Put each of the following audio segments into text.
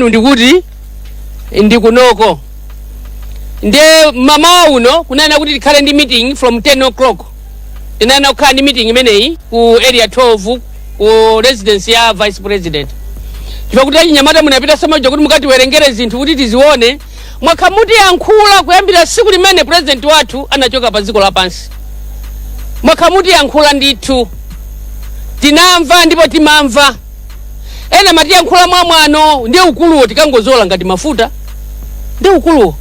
kwanu ndikuti ndikunoko. Nde mama uno kunena kuti tikhale ndi meeting from 10 o'clock. Tinana kukhala ndi meeting imeneyi ku area 12 ku residence ya vice president. Chifukwa kuti achinyamata munapita samaja kuti mukati werengere zinthu kuti tizione. Mwakhamuti yankhula kuyambira siku limene president wathu anachoka pa dziko lapansi. Mwakhamuti yankhula ndithu. Tinamva ndipo timamva. Ena mati yankhula mwamwano ndi ukuluwo tikangozola ngati mafuta. Ndi ukuluwo.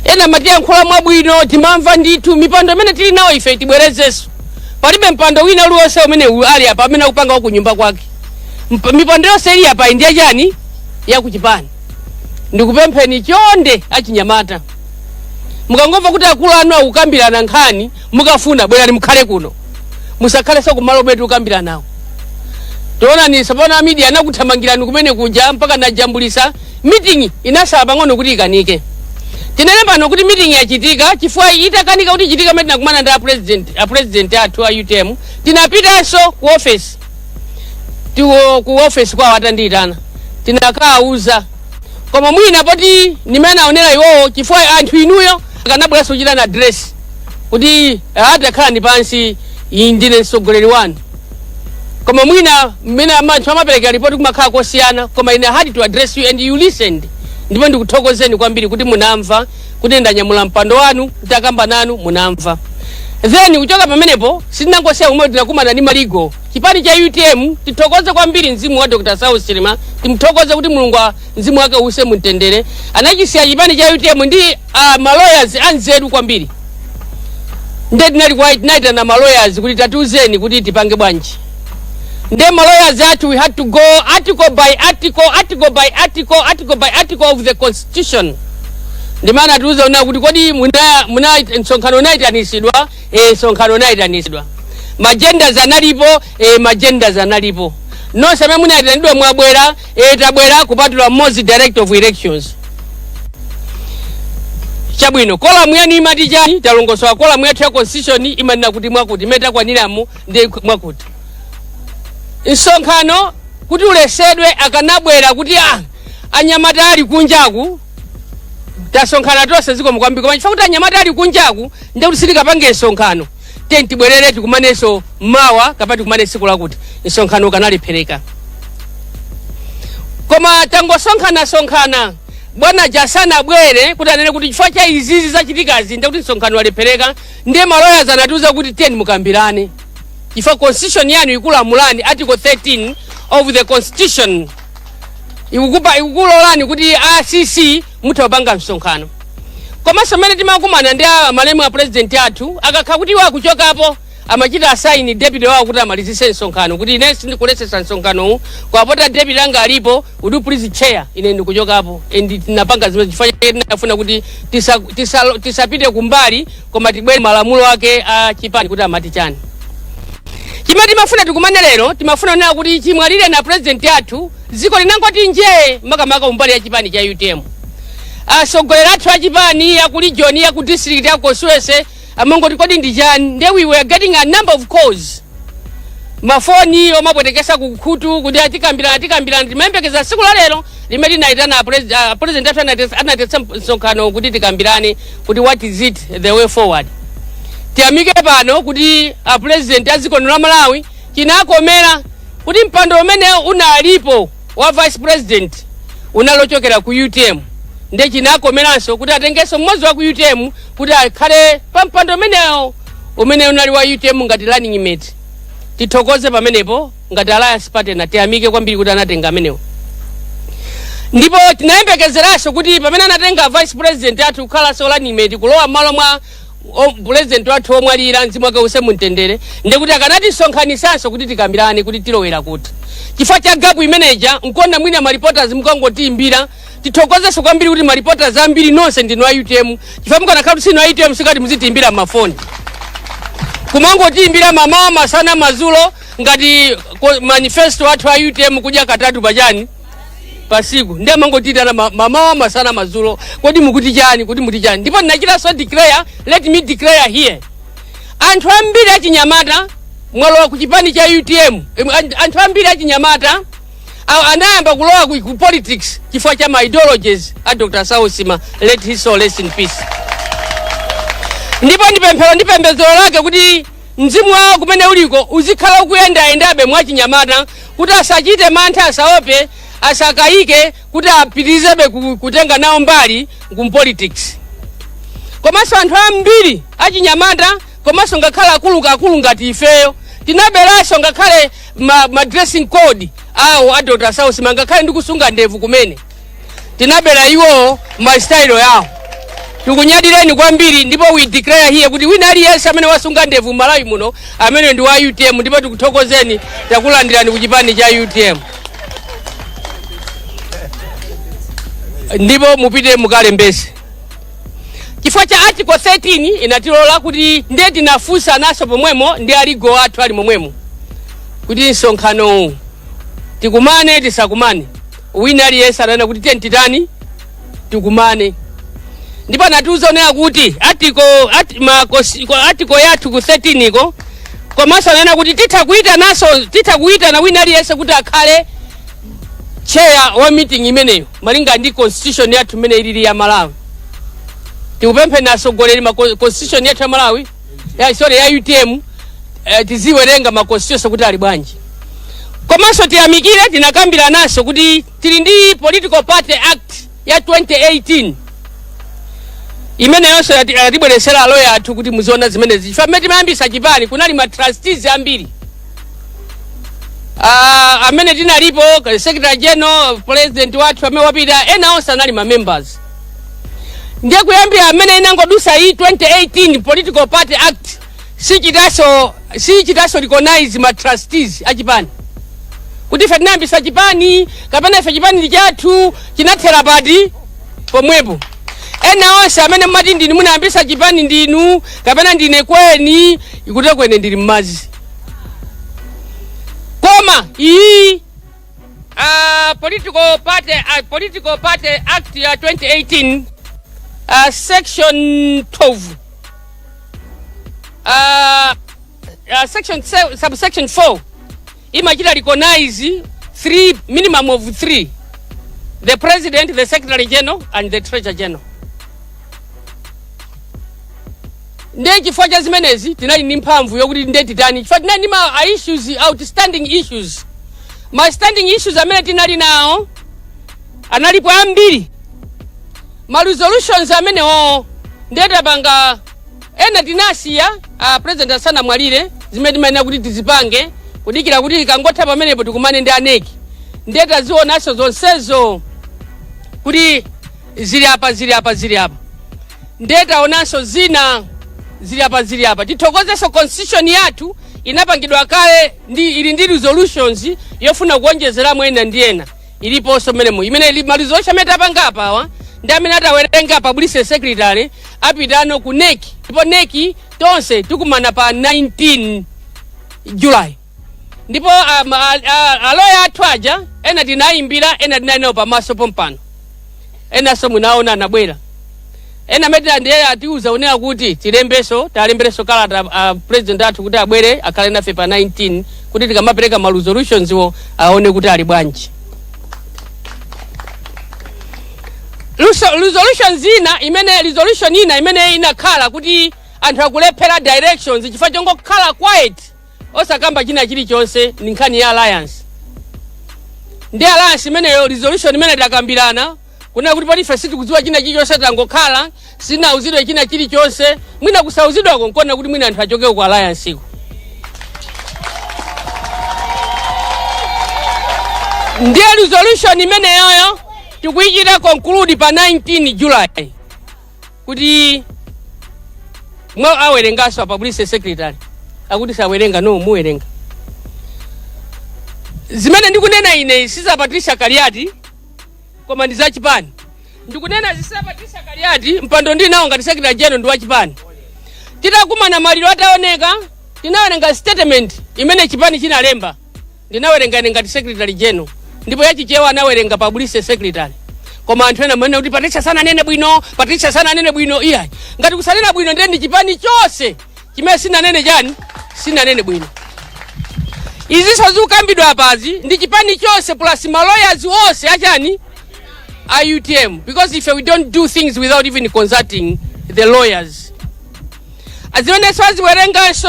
Ena mati yankhula mwabwino timamva ndithu. Mipando imene tili nawo ife tibwerezenso. Palibe mpando wina uliwonse umene ali apa amene akupanga ku nyumba kwake. Mipando yonse ili apa ndiye chani ya kuchipani. Ndikupempheni chonde achinyamata. Mukangomva kuti akulu anu akukambirana nkhani mukafuna bwerani mukhale kuno. Musakhale so kumalo betu kukambirana nawo. Toona ni sabona media anakuthamangirani kumene kuja mpaka najambulisa meeting inasaba pang'ono kuti ikanike. Tinene pano kuti meeting yachitika chifukwa itakanika kuti chitika meti nakumana ndi president athu a UTM tinapitanso ku office. Ku office kwa watanditana. Tinakauza koma mwina poti nimene aonera iwo chifukwa anthu inuyo akanabweraso kuchita na address kuti atakhala ndi pansi ndine mtsogoleri wanu. Koma mwina mmene anthu amapereka report kumakhala kosiyana koma ine had to address you and you listened. Ndipo ndikuthokozeni kwambiri kuti munamva kuti ndanyamula mpando wanu takamba nanu munamva. Then kuchoka pamenepo sitinangosiya kumwe tinakumana ndi maligo. Chipani cha UTM tithokoze kwambiri mzimu wa Dr. Saul Chilima, timthokoze kuti Mulungu mzimu wake use mtendere. Anachisiya chipani cha UTM ndi lawyers anzeru kwambiri. Nde tinali kwaita na lawyers kuti tatuzeni kuti tipange bwanji. Nde lawyers athu we had to go article by article of the constitution. Ndimana tuuza una kuti kodi muna nsonkhano naitanisidwa nsonkhano naitanisidwa. Magendas analipo magendas analipo. No same munaitanidwa mwabwera tabwera kupatula mmodzi director of elections. Chabwino kola mwani imati chani talongoswa kola mwethu ya constitution imanena kuti mwakuti meta kwaniramu ndi mwakuti. Nsonkhano kuti ulesedwe akanabwera kuti anyamata ali kunjaku tasonkhana tonse ziko mukwambika koma chifukwa kuti anyamata ali kunjaku ndi kuti silikapange nsonkhano tibwerere tikumaneso mawa kapati kumane siku lakuti nsonkhano kanalipereka. Koma tangosonkhana bwana jasana bwere kuti anene kuti chifukwa cha izizi zachitikazi ndi kuti nsonkhano alipereka ndi lawyers anatuza kuti mukambirane. Chifukwa constitution yanu ikulamulani article 13 of the constitution ikukulolani kuti ACC mutapanga msonkhano. Koma semene timakumana ndi malemu a president athu akakha kuti wakuchokapo amachita assign deputy wawo kuti amalizise msonkhano kuti ine sindikulesesa msonkhano kwa pota deputy anga alipo udu please chair ine ndikuchokapo and tinapanga zimene chifukwa tinafuna kuti tisapite kumbali koma tibwere malamulo ake a chipani kuti amati chani. Chimati mafuna tikumane lero timafuna nena kuti chimwalire na president athu ziko linangoti nje makamaka umbali ya chipani cha UTM. Asogolera athu a chipani ya kuli John ya ku district ya Koswese amangoti kodi ndi chani. Then we were getting a number of calls. Mafoni omapwetekesa kukhutu kuti atikambirana timembekeza siku la lero limeti naitana president athu anatesa msonkhano kuti tikambirane kuti what is it the way forward. Tiamike pano kuti president aziko la Malawi chinakomera kuti mpando umene unalipo wa vice president unalochokera ku UTM nde chinakomeranso kuti atengeso mmodzi wa ku UTM kuti akhale pa mpando umene unali wa UTM ngati running mate. Tithokoze pamenepo ngati alliance partner tiamike kwambiri kuti anatenga amenewo. Ndipo tinayembekezeranso kuti pamene anatenga vice president athu kukhala so running mate kulowa malo mwa president wathu omwalira mzimu wake use mtendere ndikuti akanati sonkhanisanso kuti tikambirane kuti tilowera kuti. Chifukwa cha gapu imeneja nkona mwina reporters mukangotiimbira tithokozeso kwambiri kuti reporters ambiri nonse ndinu a UTM chifukwa mukanakhala sinu a UTM sikati muzitiimbira mafoni. Kumangotiimbira mama masana mazulo ngati manifesto wathu a UTM kuja katatu pachani pasiku ndiye mangotitana mama masana mazulo kodi mukuti chani kuti muti chani. Ndipo ndinachita so declare let me declare here anthu ambiri achinyamata mwalowa ku chipani cha UTM anthu ambiri achinyamata anayamba kulowa ku politics chifukwa cha my ideologies a Dr. Sausima, let his soul rest in peace. Ndipo ndipembedzero lake kuti mzimu wawo kumene uliko uzikhala ukuyendayendabe mwachinyamata kuti asachite mantha, asaope, asakayike kuti apirizebe kutenga nawo mbali ku politics. Komanso anthu ambiri achinyamata komanso ngakhala akulu ngati ifeyo tinaberaso ngakhale ma dressing code awo a Dr. Sausima, ngakhale ndikusunga ndevu kumene tinabera iwo ma style yawo. Tikunyadireni kwambiri, ndipo we declare here kuti wina aliyense amene wasunga ndevu Malawi muno amene ndi wa UTM, ndipo tikuthokozeni takulandirani ku chipani cha UTM. Ndipo mupite mukalembese. Chifukwa cha article 13 inatilola kuti ndiye tinafunsa naso pomwemo ndi aligo athu ali momwemo kuti nsonkhano tikumane tisakumane, wina aliyense ananena kuti tentitani tikumane. Ndipo natuza onera kuti article yathu ku 13 iko komanso ananena kuti titakuita na wina aliyense kuti akhale chair wa meeting imeneyo malinga ndi constitution yathu imene ilili ya Malawi. Tikupemphe nasogoleri ma constitution yathu ya Malawi ya UTM tiziwerenga ma constitution kuti ali bwanji. Komanso tiyamikire tinakambira naso kuti tili ndi Political Party Act ya 2018 imene yonse atibweresera lawyer athu kuti muziona zimenezi. Chifukwa mmene timayambisa chipani kunali ma trustees ambiri amene tinalipo secretary general, president wathu amene wapita, ena onse anali ma members. Ndiye kuyambira amene inangodusa hii 2018 Political Party Act sichitaso recognize ma trustees achipani kuti ife tinayambisa chipani kapena ife chipani ndi chathu chinathera pati pomwepo. Ena onse amene mmati ndinu munayambisa chipani ndinu kapena ndine kweni ikuti kwene ndili mmazi. Koma iyi Political Party Act ya 2018 section 12 subsection 4 imachita recognize minimum of 3: the president, the secretary general and the treasurer general. Ndiye chifukwa cha zimenezi tinali ndi mphamvu yokuti ndiye titani chifukwa tinali ndi ma outstanding issues. Ma standing issues amene tinali nawo analipo ambiri. Ma resolutions amene ndiye tapanga ena tinasiya president asana mwalire zimene timayenera kuti tizipange kudikira kuti ikangotha pamenepo tikumane ndi aneki. Ndiye tazionaso zonsezo kuti zili apa. Ndiye taonanso zina zili apa. Tithokozeso constitution yathu inapangidwa kale ili ndi resolutions yofuna kuonjezera mwena ndi ena iliponso menemo imene ma resolution amene tapanga apawa ndi amene atawerenga public secretary apitano ku neki. Ndipo neki tonse tikumana pa 19 July. Ndipo aloya athu aja ena tinayimbira ena tinayinawo pamaso pompano, ena so munaona anabwera. Ena metera ndiye atiuza onera kuti talembereso kalata president athu kuti abwere akhale nafe pa 19 kuti tikamapereka ma resolutions aone kuti ali bwanji. Resolution imene inakhala kuti anthu akulephera directions chifukwa chongokhala quiet osakamba china chilichonse ni nkhani ya alliance. Ndi alliance imeneyo resolution imene takambirana kuna kuti pali ife sitikudziwa china chilichonse tangokhala sinauzidwe china chilichonse mwina kusauzidwako nkona kuti mwina anthu achoke ku alliance iko. Ndiye resolution imeneyo tikuichita conclude pa 19 July kuti mwa awerengaso pa police secretary akuti sawerenga no muwerenga. Zimene ndikunena ine siza Patricia Kariati koma ndi za chipani. Ndikunena zisa Patricia Kariati mpando ndinawo ngati secretary general ndi wa chipani. Titakumana maliro ataoneka tinawerenga statement imene chipani chinalemba. Ndinawerenga ngati secretary general. Ndipo yachichewa anawerenga pa police secretary. Koma anthu ena mwene kuti Patricia sana nene bwino iya. Ngati kusanena bwino ndiye ndi chipani chose chimene sina nene bwino. izi sozikambidwa apazi ndi chipani chose plus ma lawyers wose achani a UTM, because if we don't do things without even consulting the lawyers. Azimene swazi werenganso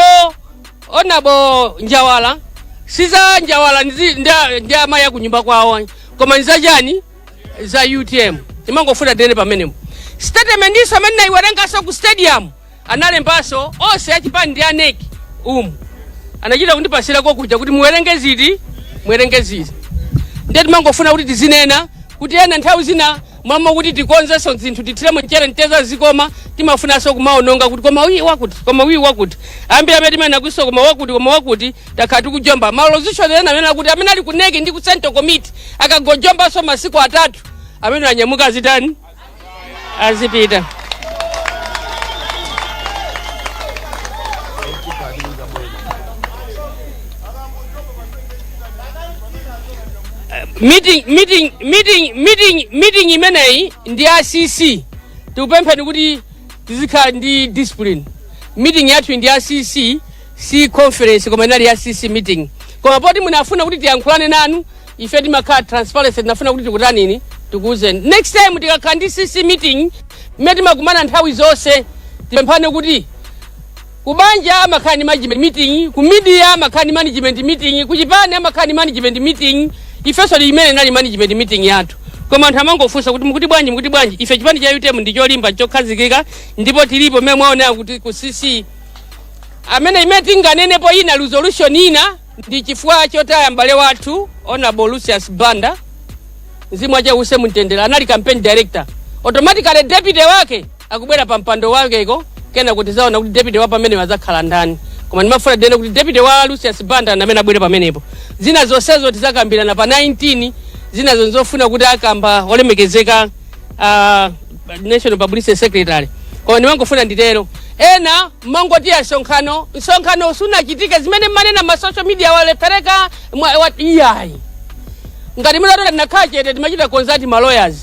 onabo Njawala, siza Njawala ndia maya kunyumba kwawo, koma nza jani za UTM. Imangofuna dene pamenemo. Statement iso amene iwerenganso ku stadium analembaso ose achipani ndi aneki anachita kundipasira kuja kuti muwerenge ziti. Ndeti mangofuna kuti tizinena kuti ena nthawi zina mwamma kuti tikonzeso zinthu tithiremo mchere nteza zikoma timafunaso kumaononga kuti koma wi wakuti ambira amene timene akuiso koma wakuti takhala tikujomba malozisho ena amene akuti amene ali kuneki ndi ku Central Committee akagojombaso masiku 3 amene anyamuka azitani azipita. Meeting imeneyi ndi RCC tikupempheni kuti tizikhala ndi discipline. Meeting yathu ndi RCC si conference koma inali RCC meeting. Koma poti munafuna kuti tiyankhulane nanu ife timakhala transparency, tinafuna kuti tikutanini tikuze next time tikakhala ndi CC meeting mmene timakumana nthawi zonse tipemphane kuti kubanja amakhala ndi management meeting, ku media amakhala ndi management meeting, ku chipani amakhala ndi management meeting. Ifeso limene nali management meeting yathu. Koma anthu amangofunsa kuti mukuti bwanji ife chipani cha UTM ndi cholimba chokhazikika ndipo tilipo mmene mwaona kuti ku CC amene imene tinganenepo ina resolution ina ndi chifukwa chotaya mbale wathu Honorable Lucius Banda mzimu acha use mtendera anali campaign director, automatically deputy wake akubwera pa mpando wake iko kena kuti zaona kuti deputy wa pamene wazakhala ndani. Koma ndimafuna dene kuti deputy wa Lucius Banda amene abwere pamenepo zina zonsezo tizakambirana pa 19 zina zonzofuna kuti akamba olemekezeka National Publicity Secretary. Koma ndimangofuna nditero ena mangoti ya nsonkhano sunachitike zimene manena ma social media walepereka iyayi ngati mulato ndinakhache timachita consult ma lawyers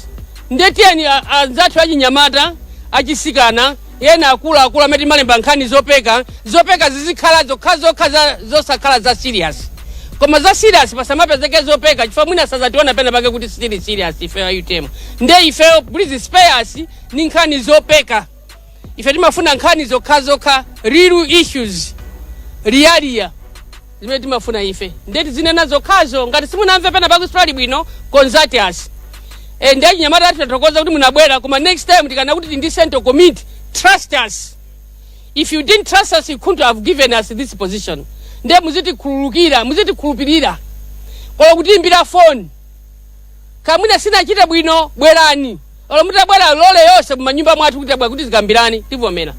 ndetieni anzathu achinyamata achisikana yena akula amene malemba nkhani zopeka zizikhala zokha zosakhala za serious. Koma za serious pasamapezeke zopeka chifukwa mwina sazationa pena pake kuti still serious ife UTM. Nde ife please spare us ni nkhani zopeka. Ife timafuna nkhani zokha real issues realia zimene timafuna ife. Ndeti zinena zokhazo ngati simunamve pena pake story bwino consult us. Ndi nyamata tatokoza kuti munabwera koma next time tikana kuti ndi Central Committee trust us. If you didn't trust us, you couldn't have given us this position. Nde muziti khulupirira. Kwa kuti imbira phone. Kamwina sina chita bwino bwerani. Ola mutabwera lole yose mumanyumba mwathu kuti abwa kuti zikambirani tivomera.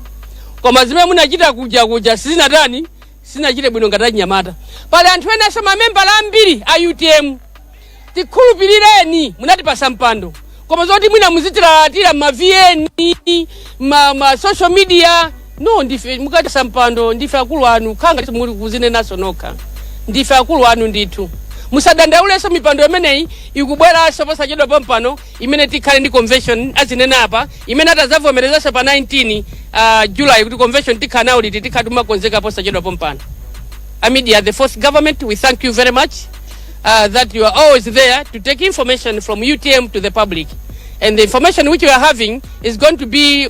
Koma zimene munachita kuja sizina tani sina chita bwino ngati nyamata. Pale anthu ena soma member ambiri a UTM. Tikhulupirireni munatipasa mpando. Koma zoti mwina muzitiratira ma VN ma social media no ndife mukati sampando ndife akulu anu khanga muri kuzine naso nokha ndife akulu anu ndithu musadandauleso mipando imeneyi ikubwera so pasachedwa pampano imene tikhale ndi convention azinena apa imene atazavomerezasa pa 19 July kuti convention tikhana uliti tikhatuma konzeka posachedwa pampano. Media, the fourth government, we thank you very much that you are always there to take information from UTM to the public. And the information which we are having is going to be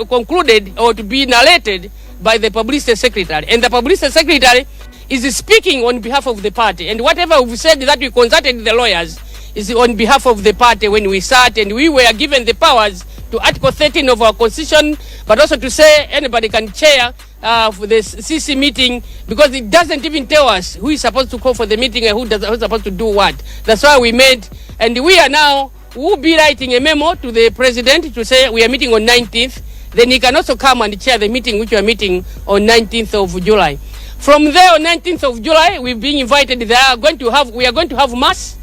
concluded or to be narrated by the publicity secretary. And the publicity secretary is speaking on behalf of the party. And whatever we've said that we consulted the lawyers is on behalf of the party when we sat and we were given the powers to Article 13 of our constitution, but also to say anybody can chair for the CC meeting because it doesn't even tell us who is supposed to call for the meeting and who's supposed to do what. That's why we made, and we are now, we'll be writing a memo to the president to say we are meeting on 19th. Then he can also come and chair the meeting which we are meeting on 19th of July. From there on 19th of July, we've been invited. We are going to have mass.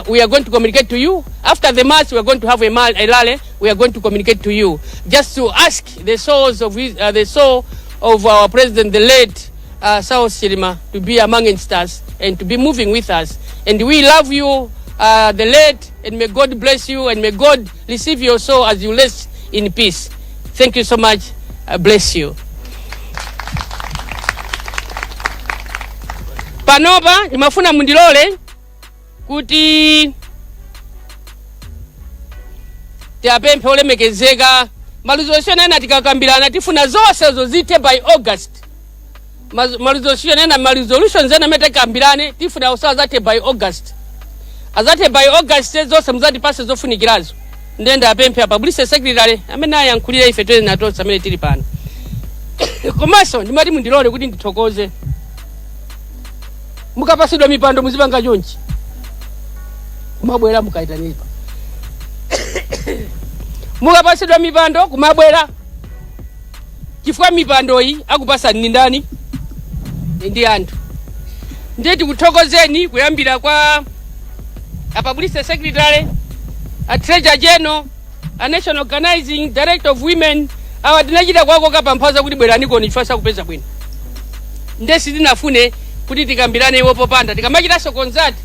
We are going to communicate to you. After the mass, we are going to have a rally. We are going to communicate to you just to ask the soul of our president, the late South Chilima, to be amongst us and to be moving with us. And we love you, the late, and may God bless you and may God receive your soul as you rest in peace. Thank you so much. Bless you. Panopa ndimafuna mundilole kuti tiapemphe olemekezeka maluzosiyana ena tikakambirana tifuna zonsezo zite by August. Maluzosiyana ena mete kambirane tifuna usawa zate by August. Azate by August zonse muzatipase zofunikirazo. Ndenda apemphe apabulise secretary amene ayankhulira ife twene natonse amene tili pano. Komanso ndimati mundilole kuti ndithokoze. Mukapasidwa mipando muzipanga chonchi. Kumabwera mukaitanipa. Mukapasidwa mipando kumabwera. Chifukwa mipando iyi akupasa ni ndani? Ndi anthu. Ndiye tikuthokozeni kuyambira kwa apabulise secretary, a treasurer general, a national organizing director of women, awa tinachita kwako kapamphaza kuti bwerani ni chifasa kupeza bwino. Ndesi tinafune kuti tikambirane iwo popanda tikamachitaso concert.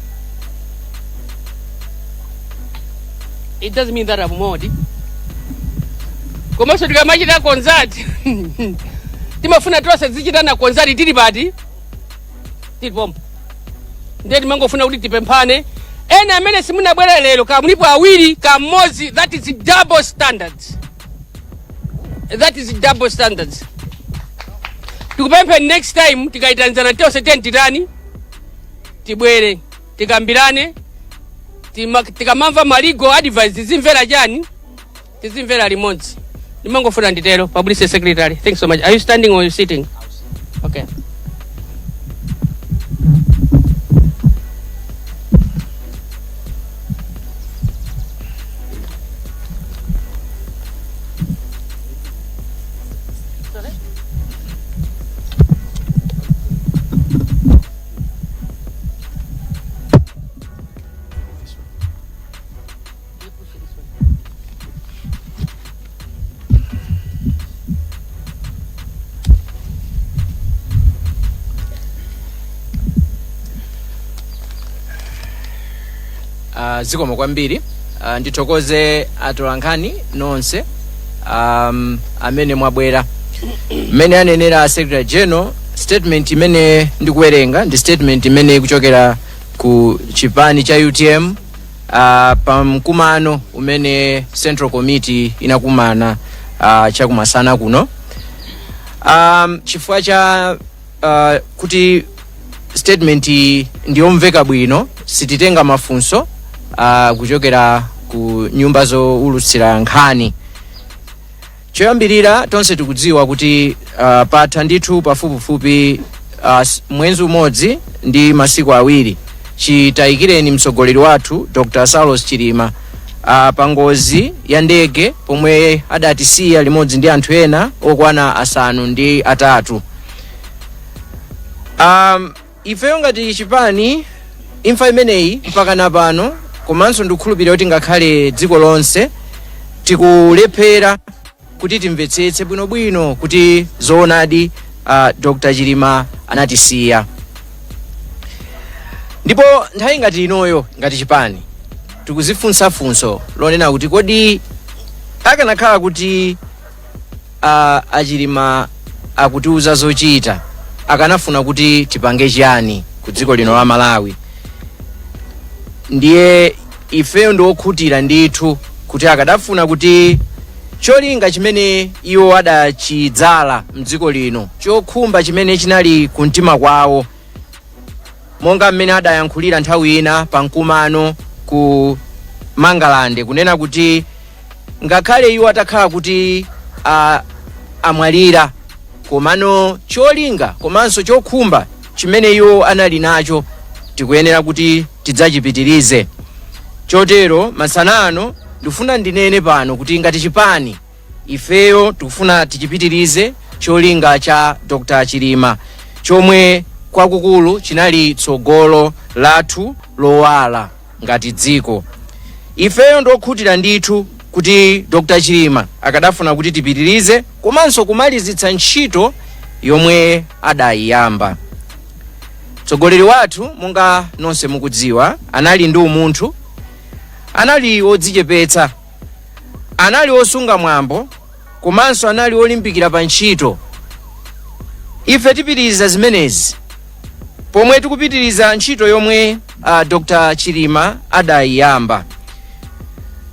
It doesn't mean that I'm modi. Komanso tikamachita concert timafuna tonse zichitana concert tili pati tili pompo. Ndiye timangofuna kuti tipemphane ena amene simunabwera lero kamulipo awiri kamodzi. That is double standards. That is double standards. Tukupemphe next time tikaitanzana tonse tentitani tibwere tikambirane tikamamva maligo advice tizimvera chani tizimvera limodzi. Ndimangofuna nditero publicity secretary. Thanks so much. Are you standing or are you sitting? Okay. Zikomo kwambiri. Ndithokoze atolankhani nonse amene mwabwera. Mmene anenera secretary general, statement imene ndikuwerenga ndi statement imene kuchokera ku chipani cha UTM pa mkumano umene Central Committee inakumana chakumasana kuno. Chifukwa cha kuti statement ndiyomveka bwino sititenga mafunso kuchokera ku nyumba zoulutsira nkhani. Choyambirira tonse tikudziwa kuti patha ndithu pafupifupi mwezi umodzi ndi masiku awiri chitayikireni mtsogoleri wathu Dr. Saulos Chilima pa ngozi ya ndege pomwe adatisiya limodzi ndi anthu ena okwana asanu ndi atatu. Ifeyo ngati chipani imfa imeneyi mpaka napano komanso ndikukhulupirira kuti ngakhale dziko lonse tikulephera kuti timvetsetse bwinobwino kuti zoonadi Dr. Chilima anatisiya. Ndipo nthawi ngati inoyo ngati chipani tikuzifunsafunso lonena kuti kodi akanakhala kuti Achilima akutiuza zochita akanafuna kuti tipange chiyani ku dziko lino la Malawi. Ndiye ifeyo ndiokhutira ndithu kuti akadafuna kuti cholinga chimene iwo adachidzala mdziko lino chokhumba chimene chinali kumtima kwawo monga mmene adayankhulira nthawi ina pa mkumano ku Mangalande kunena kuti ngakhale iwo atakhala kuti amwalira komano cholinga komanso chokhumba chimene iwo anali nacho tikuyenera kuti tidzachipitirize. Chotero masanano ndifuna ndinene pano kuti ngati chipani ifeyo tikufuna tichipitirize cholinga cha Dr. Chilima chomwe kwakukulu chinali tsogolo lathu lowala ngati dziko. Ifeyo ndokhutira ndithu kuti Dr. Chilima akadafuna kuti tipitirize komanso kumalizitsa ntchito yomwe adayiyamba. Mtsogoleri wathu monga nonse mukudziwa anali ndi umunthu, anali odzichepetsa, anali osunga mwambo komanso anali olimbikira pa ntchito. Ife tipitiriza zimenezi pomwe tikupitiriza ntchito yomwe Dr. Chilima adayiyamba.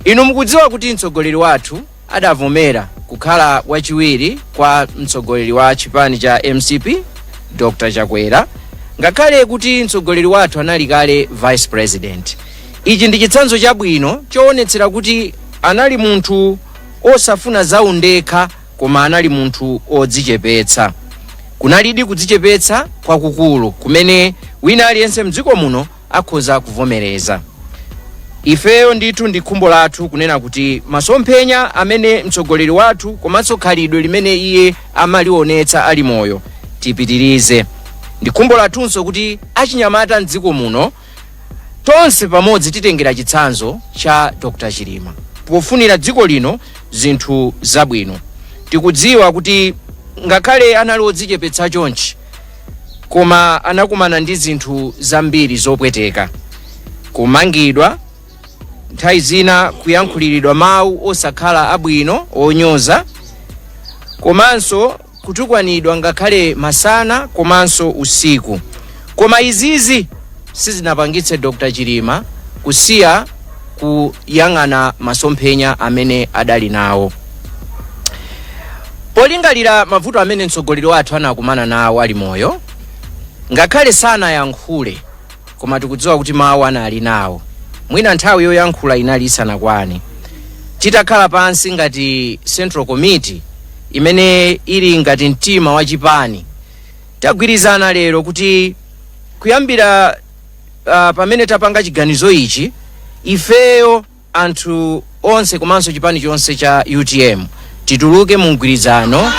Inu mukudziwa kuti mtsogoleri wathu adavomera kukhala wachiwiri kwa mtsogoleri wa chipani cha MCP Dr. Chakwera, ngakhale kuti mtsogoleri wathu anali kale vice president. Ichi ndi chitsanzo chabwino choonetsera kuti anali munthu osafuna zaundekha, koma anali munthu odzichepetsa. Kunalidi kudzichepetsa kwakukulu kumene wina aliyense mdziko muno akhoza kuvomereza. Ifeyo ndithu ndi khumbo lathu kunena kuti masomphenya amene mtsogoleri wathu komanso khalidwe limene iye amalionetsa ali moyo tipitirize. Ndi khumbo lathunso kuti achinyamata mdziko muno tonse pamodzi titengera chitsanzo cha Dr. Chilima pofunira dziko lino zinthu zabwino. Tikudziwa kuti ngakhale anali odzichepetsa chonchi, koma anakumana ndi zinthu zambiri zopweteka, kumangidwa, nthawi zina kuyankhuliridwa mawu osakhala abwino onyoza, komanso kutukwanidwa ngakhale masana komanso usiku. Koma izizi sizinapangitse Dr. Chilima kusiya kuyang'ana masomphenya amene adali nawo. Polingalira mavuto amene mtsogoleri wathu anakumana nawo ali moyo, ngakhale sanayankhule, koma tikudziwa kuti mawu anali nawo. Mwina nthawi yoyankhula inali isanakwane. Titakhala pansi ngati Central Committee imene ili ngati mtima wa chipani, tagwirizana lero kuti kuyambira pamene tapanga chiganizo ichi, ifeyo anthu onse komanso chipani chonse cha UTM tituluke mu mgwirizano wa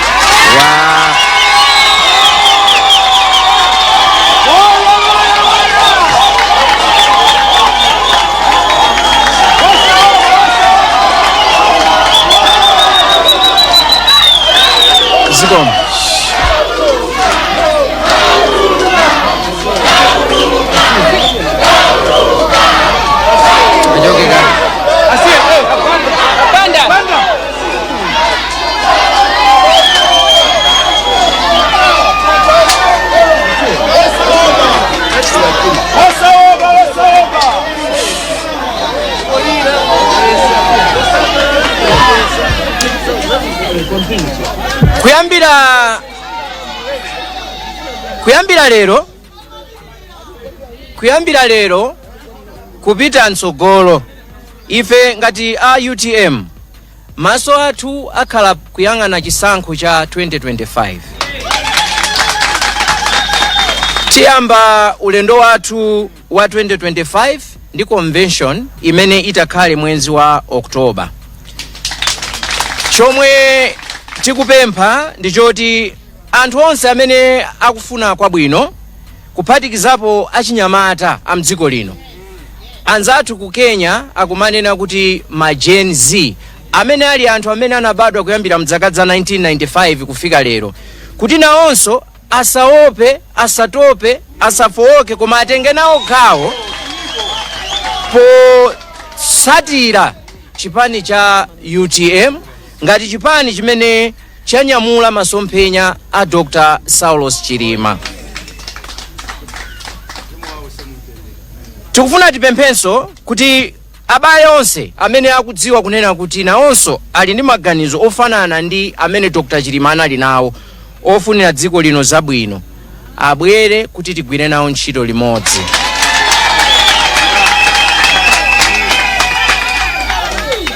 Zikomo. Kuyambira lero kupita mtsogolo, ife ngati a UTM maso athu akhala kuyang'ana chisankho cha 2025. Tiyamba ulendo wathu wa 2025 ndi convention imene itakhale mwezi wa Oktoba. Chomwe tikupempha ndi choti anthu onse amene akufuna kwabwino, kuphatikizapo achinyamata a mdziko lino, anzathu ku Kenya akumanena kuti ma Gen Z, amene ali anthu amene anabadwa kuyambira mzaka za 1995 kufika lero, kuti nawonso asaope, asatope, asafowoke, koma atenge nawo gawo potsatira chipani cha UTM ngati chipani chimene chanyamula masomphenya a Dr. Saulos Chilima. Tikufuna tipemphenso kuti abale onse amene akudziwa kunena kuti nawonso ali ndi maganizo ofanana ndi amene Dr. Chilima anali nawo ofunira dziko lino zabwino, abwere kuti tigwire nawo ntchito limodzi.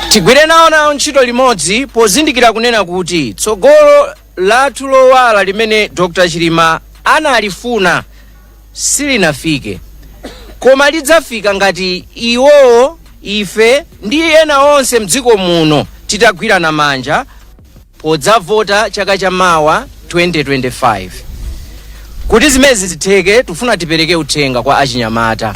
Tigwire nawo ntchito limodzi pozindikira kunena kuti tsogolo lathu lowala limene Dr. Chilima analifuna silinafike, koma lidzafika ngati iwowo, ife ndi ena onse mdziko muno titagwirana manja podzavota chaka cha mawa 2025. Kuti zimezi zitheke, tufuna tipereke uthenga kwa achinyamata,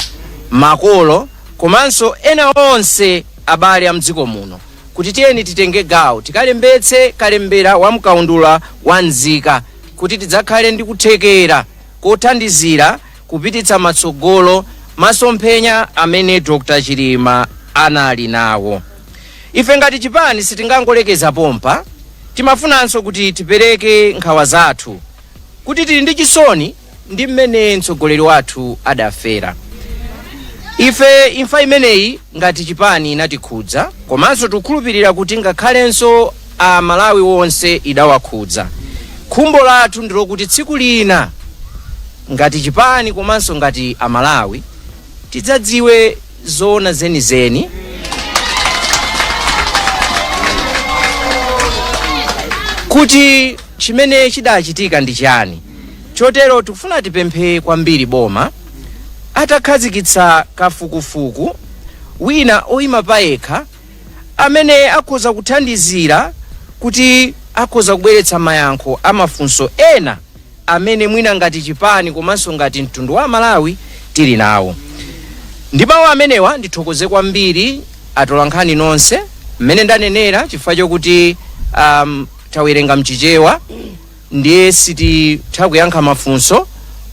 makolo, komanso ena onse abale a mdziko muno kuti tiyeni titenge gawo, tikalembetse kalembera wa mkaundula wa nzika kuti tidzakhale ndi kuthekera kothandizira kupititsa matsogolo masomphenya amene Dr. Chilima anali nawo. Ife ngati chipani sitingangolekeza pompa, timafunanso kuti tipereke nkhawa zathu, kuti tili ndi chisoni ndi mmene mtsogoleri wathu adafera. Ife imfa imeneyi ngati chipani inatikhudza, komanso tikukhulupirira kuti ngakhalenso a Malawi wonse idawakhudza. Khumbo lathu ndilo kuti tsiku lina ngati chipani komanso ngati a Malawi tidzadziwe zoona zenizeni kuti chimene chidachitika ndi chani. Chotero tikufuna tipemphe kwambiri boma atakhazikitsa kafukufuku wina oyima payekha amene akhoza kuthandizira kuti akhoza kubweretsa mayankho amafunso ena amene mwina ngati chipani komanso ngati mtundu wa Malawi tili nawo. Ndi mawu amenewa ndithokoze kwambiri atolankhani nonse mmene ndanenera chifukwa chokuti tawerenga mchichewa ndiye sititha kuyankha mafunso,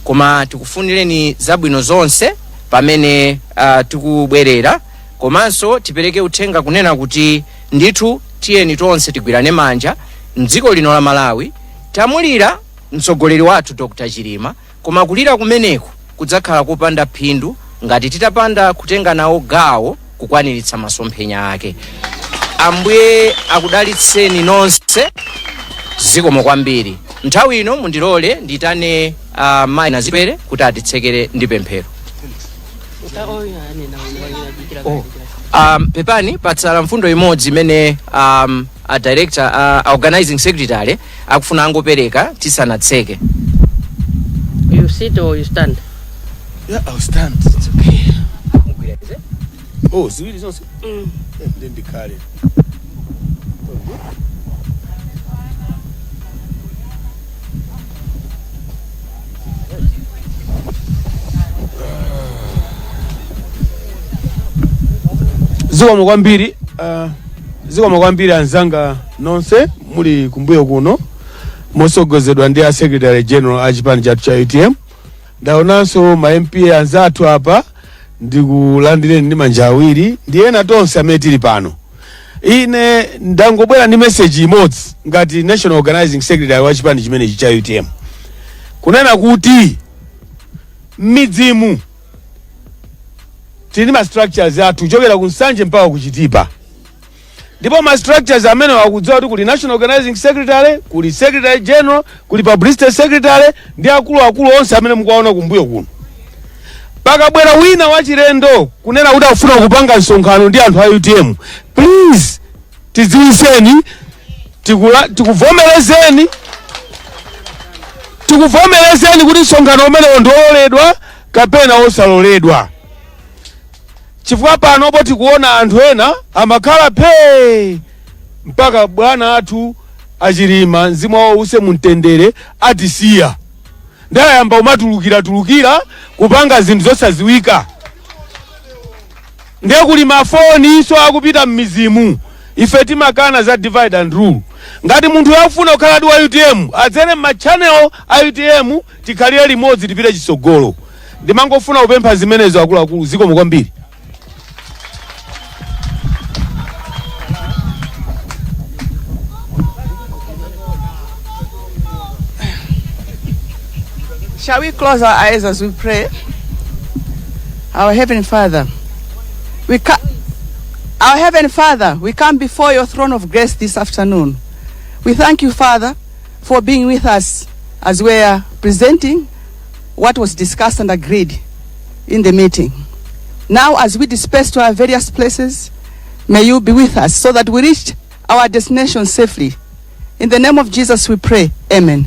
koma tikufunireni zabwino zonse pamene tikubwerera, komanso tipereke uthenga kunena kuti ndithu tiyeni tonse tigwirane manja mdziko lino la Malawi. Tamulira mtsogoleri wathu Dr. Chilima, koma kulira kumeneku kudzakhala kopanda phindu ngati titapanda kutenga nawo gawo kukwaniritsa masomphenya ake. Ambuye akudalitseni nonse, zikomo kwambiri. Nthawi ino mundilole nditane mayi Nazipere kuti atitsekere ndi pemphero. Pepani patsala mfundo imodzi imene a director organizing secretary akufuna angopereka tisanatseke. You sit or you stand? Yeah, I'll stand. It's okay. Oh, really? Then the car. Zikomo kwambiri anzanga nonse muli kumbuyo kuno mosogozedwa ndi a Secretary General a chipani chathu cha UTM. Ndaonanso ma MP anzathu apa ndikulandireni ndi manja awiri ndi ena tonse amene tili pano. Ine ndangobwera ndi message imodzi ngati National Organizing Secretary wa chipani chimenechi cha UTM kunena kuti midzimu tili ma structures athu chokera kunsanje mpaka kuchitipa, ndipo ma structures amene wakudziwa kuti kuli National Organizing Secretary, kuli Secretary General, kuli Publicity Secretary ndi akulu onse amene mukuwaona kumbuyo kuno. Pakabwera wina wachilendo kunena kuti afuna kupanga msonkhano ndi anthu a UTM, please tidziwiseni, tikuvomerezeni kuti msonkhano umenewo ndi ololedwa kapena osaloledwa. Chifukwa pano poti kuona anthu ena amakhala phe mpaka bwana athu Achilima mzimu wawo use mumtendere atisiya ndayamba umatulukira kupanga zinthu zosaziwika. Ndiye kuli mafoni so akupita mmizimu. Ife timakana za divide and rule. Ngati munthu yafuna kukhala wa UTM adzere ma channel a UTM tikhalire limodzi tipite chisogolo. Ndimangofuna kupempha zimenezo akuluakulu. Zikomo kwambiri. Shall we close our eyes as we pray? Our Heavenly Father, we come before your throne of grace this afternoon. We thank you, Father, for being with us as we are presenting what was discussed and agreed in the meeting. Now, as we disperse to our various places, may you be with us so that we reach our destination safely. In the name of Jesus we pray. Amen.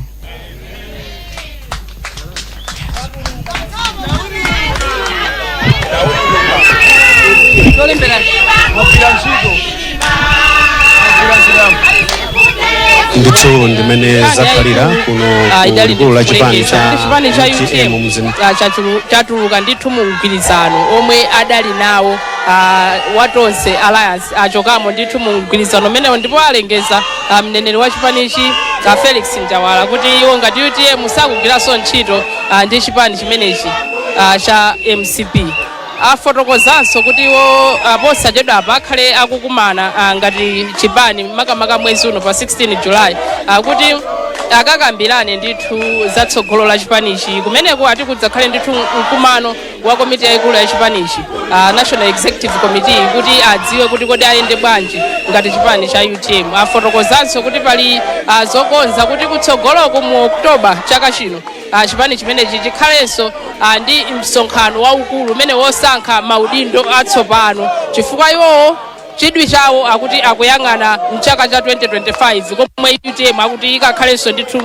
Ndithu ndimene zakhalira kuno kugulu la chipani cha UTM chatuluka ndithu mu mgwirizano omwe adali nawo watonse alliance achokamo ndithu mu mgwirizano umenewo, ndipo alengeza mneneri wa chipanichi Felix Njawala kuti iwo ngati UTM sakugwiranso ntchito ndi chipani chimenechi cha MCP. afotokozanso kuti iwo posachedwa apa akhale akukumana ngati chipani makamaka mwezi uno pa 16 July kuti akakambirane ndithu zatsogolo la chipanichi kumeneko ati kudzakhale ndithu mkumano wa komiti yaikulu ya chipanichi National Executive Committee kuti adziwe kuti kodi ayende bwanji ngati chipani cha UTM. Afotokozanso kuti pali zokonza kuti kutsogoloko mu Oktoba chaka chino chipani chimenechi chikhalenso ndi msonkhano waukulu umene wosankha maudindo atsopano chifukwa iwowo chidwi chawo akuti akuyang'ana mchaka cha 2025 komwe UTM akuti ikakhalenso ndithu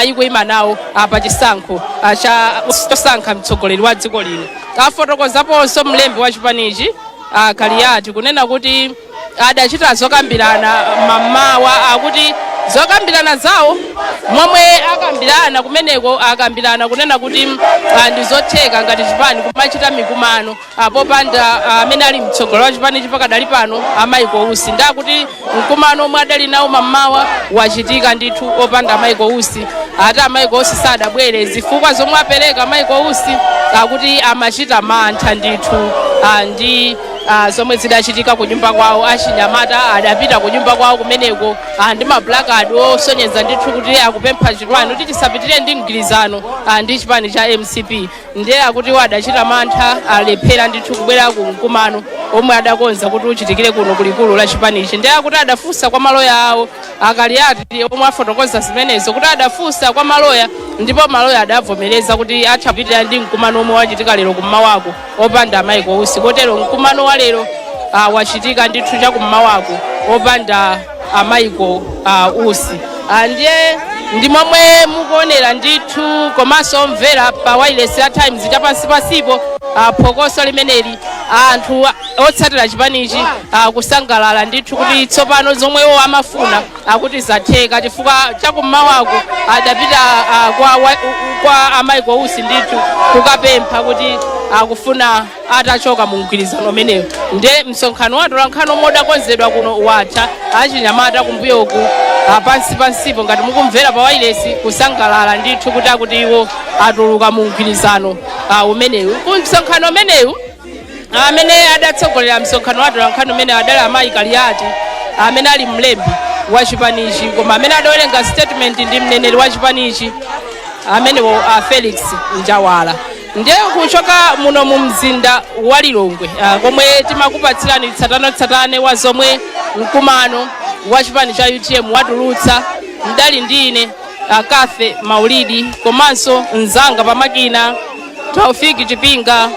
ikuyima nawo pa chisankho chosankha mtsogoleri wa dziko lino. Afotokozaponso mlembi wa chipanichi Kaliyati kunena kuti adachita zokambirana mamawa akuti zokambirana zawo momwe akambirana kumeneko akambirana kunena kuti ndi zotheka ngati chipani kumachita mikumano popanda amene ali mtsogoleri wa chipani chipakadali pano Michael Ousi ndakuti mkumano omwe adali nawo mamawa wachitika ndithu opanda Michael Ousi ati Michael Ousi sadabwere zifukwa zomwe apereka Michael Ousi akuti amachita mantha ndithu ndi zomwe zidachitika ku nyumba kwawo achinyamata adapita ku nyumba kwawo kumeneko ndi maplakadi osonyeza ndithu kuti akupempha chipani kuti chisapitire ndi mgwirizano ndi chipani cha MCP ndiye akuti adachita mantha alephera ndithu kubwera ku mkumano omwe adakonza kuti uchitikire kuno kulikulu la chipanichi ndiye akuti adafunsa kwa maloya awo Kaliyati omwe afotokoza zimenezo kuti adafunsa kwa maloya ndipo maloya adavomereza kuti athapitira ndi mkumano omwe wachitika lero kummawako opanda Michael Ousi kotero mkumano wa lero wachitika ndithu chakummawako opanda Michael Ousi ndiye ndi momwe mukuonera ndithu komanso mvera pa wireless ya Times chapansi pasipo phokoso limeneli anthu otsatira chipanichi kusangalala ndithu kuti tsopano zomwewo amafuna akuti zatheka chifukwa chakummawako adapita kwa Michael Ousi ndithu kukapempha kuti akufuna atachoka mu mgwirizano umenewo ndiye msonkhano watolankhano modakonzedwa kuno watha achinyamata kumbuyoku pansipo ngati mukumvera pa wireless kusangalala ndithu kuti akuti iwo atuluka mu mgwirizano umenewu msonkhano umenewu amene adatsogolera msonkhano watolankhano umene adali amayi Kaliyati amene ali mlembi wa chipanichi koma amene adawerenga statement ndi mneneri wa chipanichi amenewo Felix Njawala ndiye kuchoka muno mu mzinda wa Lilongwe komwe timakupatsirani tsatane wa zomwe mkumano wa chipani cha UTM watulutsa mdali ndine Kafe Maulidi komanso mzanga pamakina Taufiki Chipinga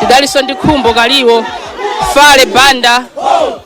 tidaliso ndi Khumbo Kaliwo Fale Banda